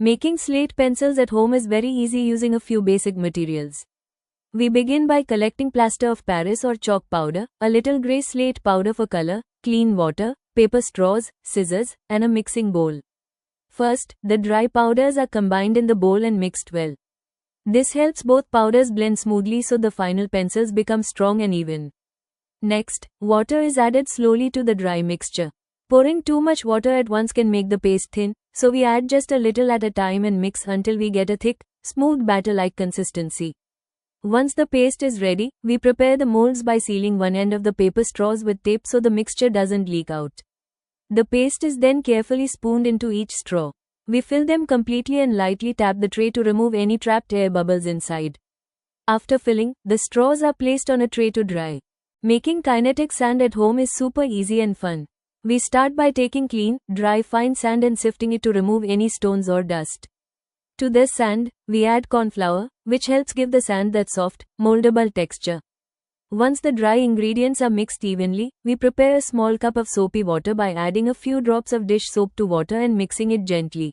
Making slate pencils at home is very easy using a few basic materials. We begin by collecting plaster of Paris or chalk powder, a little grey slate powder for color, clean water, paper straws, scissors, and a mixing bowl. First, the dry powders are combined in the bowl and mixed well. This helps both powders blend smoothly so the final pencils become strong and even. Next, water is added slowly to the dry mixture. Pouring too much water at once can make the paste thin, so we add just a little at a time and mix until we get a thick, smooth batter-like consistency. Once the paste is ready, we prepare the molds by sealing one end of the paper straws with tape so the mixture doesn't leak out. The paste is then carefully spooned into each straw. We fill them completely and lightly tap the tray to remove any trapped air bubbles inside. After filling, the straws are placed on a tray to dry. Making kinetic sand at home is super easy and fun. We start by taking clean, dry fine sand and sifting it to remove any stones or dust. To this sand, we add corn flour, which helps give the sand that soft, moldable texture. Once the dry ingredients are mixed evenly, we prepare a small cup of soapy water by adding a few drops of dish soap to water and mixing it gently.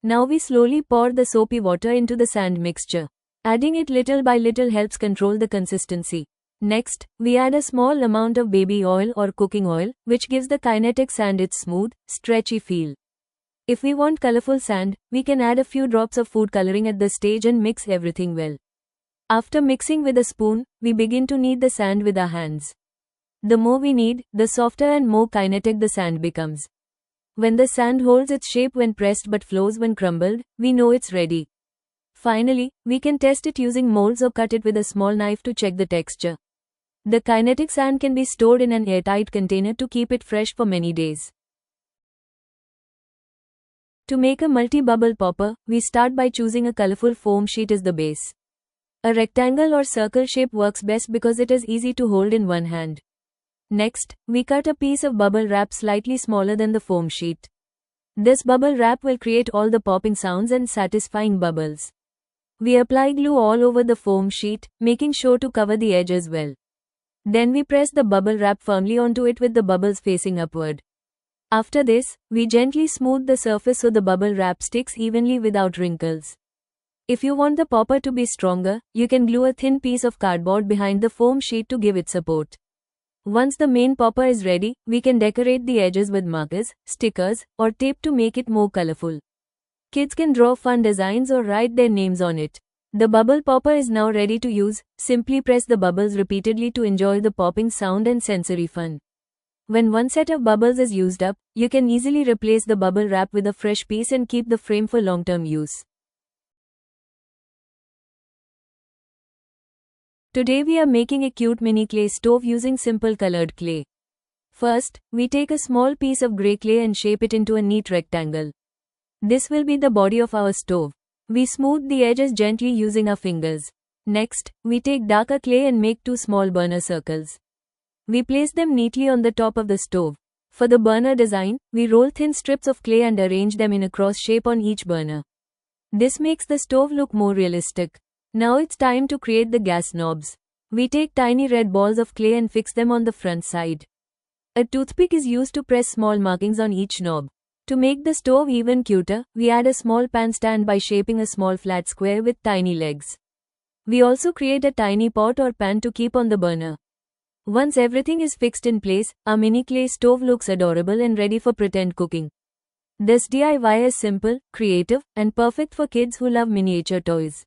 Now we slowly pour the soapy water into the sand mixture. Adding it little by little helps control the consistency. Next, we add a small amount of baby oil or cooking oil, which gives the kinetic sand its smooth, stretchy feel. If we want colorful sand, we can add a few drops of food coloring at this stage and mix everything well. After mixing with a spoon, we begin to knead the sand with our hands. The more we knead, the softer and more kinetic the sand becomes. When the sand holds its shape when pressed but flows when crumbled, we know it's ready. Finally, we can test it using molds or cut it with a small knife to check the texture. The kinetic sand can be stored in an airtight container to keep it fresh for many days. To make a multi-bubble popper, we start by choosing a colorful foam sheet as the base. A rectangle or circle shape works best because it is easy to hold in one hand. Next, we cut a piece of bubble wrap slightly smaller than the foam sheet. This bubble wrap will create all the popping sounds and satisfying bubbles. We apply glue all over the foam sheet, making sure to cover the edges well. Then we press the bubble wrap firmly onto it with the bubbles facing upward. After this, we gently smooth the surface so the bubble wrap sticks evenly without wrinkles. If you want the popper to be stronger, you can glue a thin piece of cardboard behind the foam sheet to give it support. Once the main popper is ready, we can decorate the edges with markers, stickers, or tape to make it more colorful. Kids can draw fun designs or write their names on it. The bubble popper is now ready to use. Simply press the bubbles repeatedly to enjoy the popping sound and sensory fun. When one set of bubbles is used up, you can easily replace the bubble wrap with a fresh piece and keep the frame for long-term use. Today we are making a cute mini clay stove using simple colored clay. First, we take a small piece of grey clay and shape it into a neat rectangle. This will be the body of our stove. We smooth the edges gently using our fingers. Next, we take darker clay and make two small burner circles. We place them neatly on the top of the stove. For the burner design, we roll thin strips of clay and arrange them in a cross shape on each burner. This makes the stove look more realistic. Now it's time to create the gas knobs. We take tiny red balls of clay and fix them on the front side. A toothpick is used to press small markings on each knob. To make the stove even cuter, we add a small pan stand by shaping a small flat square with tiny legs. We also create a tiny pot or pan to keep on the burner. Once everything is fixed in place, our mini clay stove looks adorable and ready for pretend cooking. This DIY is simple, creative, and perfect for kids who love miniature toys.